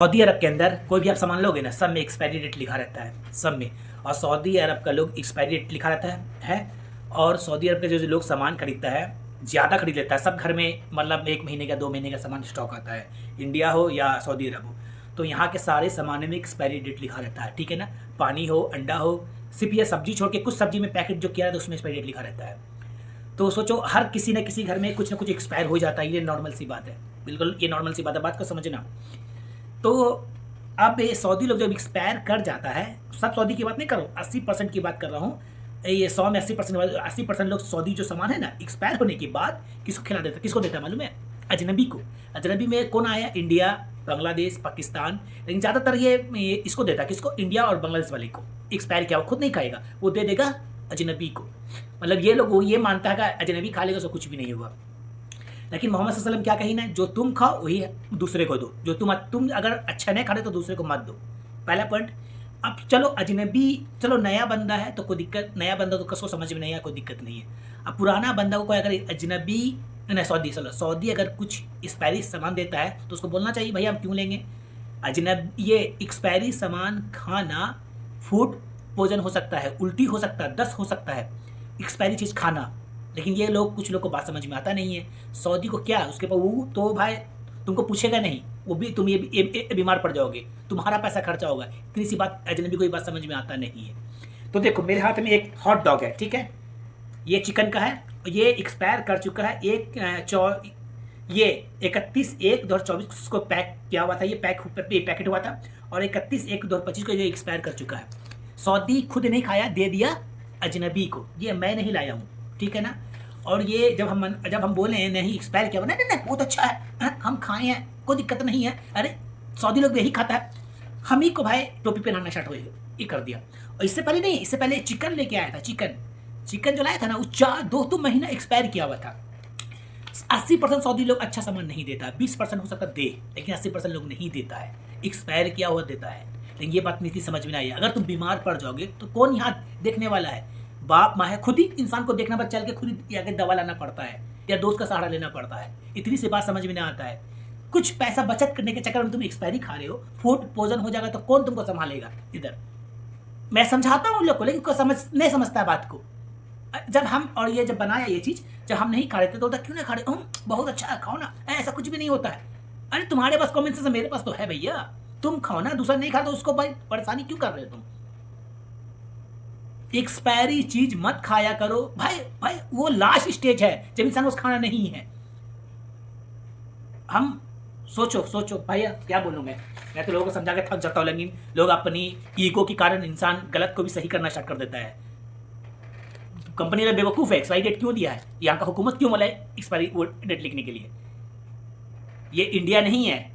Saudi अरब के अंदर कोई भी आप सामान लोगे ना, सब में एक्सपायरी डेट लिखा रहता है, सब में। और सऊदी अरब का लोग एक्सपायरी डेट लिखा रहता है। और सऊदी अरब के जो लोग सामान खरीदता है, ज़्यादा खरीद लेता है। सब घर में मतलब 1 महीने का 2 महीने का सामान स्टॉक आता है, इंडिया हो या सऊदी अरब हो। तो यहाँ के सारे सामानों में एक्सपायरी डेट लिखा रहता है, ठीक है ना। पानी हो, अंडा हो, सिर्फ ये सब्जी छोड़ के, कुछ सब्जी में पैकेट जो किया है तो उसमें एक्सपायरी डेट लिखा रहता है। तो सोचो, हर किसी न किसी घर में कुछ ना कुछ एक्सपायर हो जाता है। ये नॉर्मल सी बात है, बिल्कुल ये नॉर्मल सी बात है, बात को समझना। तो अब ये सऊदी लोग जब एक्सपायर कर जाता है, सब सऊदी की बात नहीं कर रहा हूँ, 80% की बात कर रहा हूँ। ये 100 में 80% लोग सऊदी जो सामान है ना, एक्सपायर होने के बाद किसको खिला देता है, किसको देता है मालूम है? अजनबी को। अजनबी में कौन आया? इंडिया, बांग्लादेश, पाकिस्तान। लेकिन ज़्यादातर ये इसको देता है, किसको? इंडिया और बांग्लादेश वाले को। एक्सपायर किया वो खुद नहीं खाएगा, वो दे देगा अजनबी को। मतलब ये लोग वो ये मानता है कि अजनबी खा लेगा तो कुछ भी नहीं होगा। लेकिन मोहम्मद सल्लल्लाहु अलैहि वसल्लम क्या कही ना, जो तुम खाओ वही दूसरे को दो। जो तुम अगर अच्छा नहीं खा रहे तो दूसरे को मत दो, पहला पॉइंट। अब चलो अजनबी, चलो नया बंदा है तो कोई दिक्कत, नया बंदा तो कसो समझ में नहीं आया, कोई दिक्कत नहीं है। अब पुराना बंदा को कोई अगर अजनबी नहीं, सऊदी अगर कुछ एक्सपायरी सामान देता है तो उसको बोलना चाहिए भैया हम क्यों लेंगे। ये एक्सपायरी सामान खाना फूड पॉइजन हो सकता है, उल्टी हो सकता है, दस्त हो सकता है, एक्सपायरी चीज़ खाना। लेकिन ये लोग, कुछ लोग को बात समझ में आता नहीं है। सऊदी को क्या उसके पास, वो तो भाई तुमको पूछेगा नहीं, वो भी तुम ये बीमार पड़ जाओगे, तुम्हारा पैसा खर्चा होगा। इतनी सी बात अजनबी को ये बात समझ में आता नहीं है। तो देखो मेरे हाथ में एक हॉट डॉग है, ठीक है, ये चिकन का है, ये एक्सपायर कर चुका है। ये 31/1/2024 को पैक किया हुआ था, ये पैकेट हुआ था। और 31/1/2025 को ये एक्सपायर कर चुका है। सऊदी खुद नहीं खाया, दे दिया अजनबी को, ये मैं नहीं लाया हूँ, ठीक है ना। और ये जब हम बोले नहीं एक्सपायर किया, नहीं नहीं नहीं बहुत अच्छा है, हम खाए हैं, कोई दिक्कत नहीं है। अरे सऊदी लोग यही खाता है, हम ही को भाई टोपी पहनाना स्टार्ट हो ये कर दिया। और इससे पहले नहीं, इससे पहले चिकन लेके आया था। चिकन जो लाया था ना, वो 2 महीना एक्सपायर किया हुआ था। 80% सऊदी लोग अच्छा सामान नहीं देता, 20% हो सकता दे, लेकिन 80% लोग नहीं देता है, एक्सपायर किया हुआ देता है। लेकिन ये बात नहीं समझ में आई, अगर तुम बीमार पड़ जाओगे तो कौन यहाँ देखने वाला है? बाप माँ है, खुद ही इंसान को देखना पड़ता, चल के खुद ही आगे दवा लाना पड़ता है या दोस्त का सहारा लेना पड़ता है। इतनी सी बात समझ में नहीं आता है। कुछ पैसा बचत करने के चक्कर में तुम एक्सपायरी खा रहे हो, फूड पॉइजन हो जाएगा तो कौन तुमको संभालेगा? इधर मैं समझाता हूँ उन लोग को, लेकिन कोई नहीं समझता बात को। जब हम, और ये जब बनाया ये चीज़, जब हम नहीं खा रहे थे तो क्यों नहीं खा रहे, बहुत अच्छा है खाओ ना, ऐसा कुछ भी नहीं होता है। अरे तुम्हारे पास कॉमन सेंस, मेरे पास तो है भैया, तुम खाओ ना, दूसरा नहीं खा तो उसको भाई परेशानी क्यों कर रहे हो तुम? एक्सपायरी चीज मत खाया करो भाई वो लास्ट स्टेज है जब इंसान को खाना नहीं है। हम सोचो भैया, क्या बोलूं मैं तो लोगों को समझा के थक जाता हूँ, लेकिन लोग अपनी ईगो के कारण इंसान गलत को भी सही करना स्टार्ट कर देता है। कंपनी ने बेवकूफ़ है, एक्सपायरी डेट क्यों दिया है? यहाँ का हुकूमत क्यों बोला है एक्सपायरी डेट लिखने के लिए? ये इंडिया नहीं है,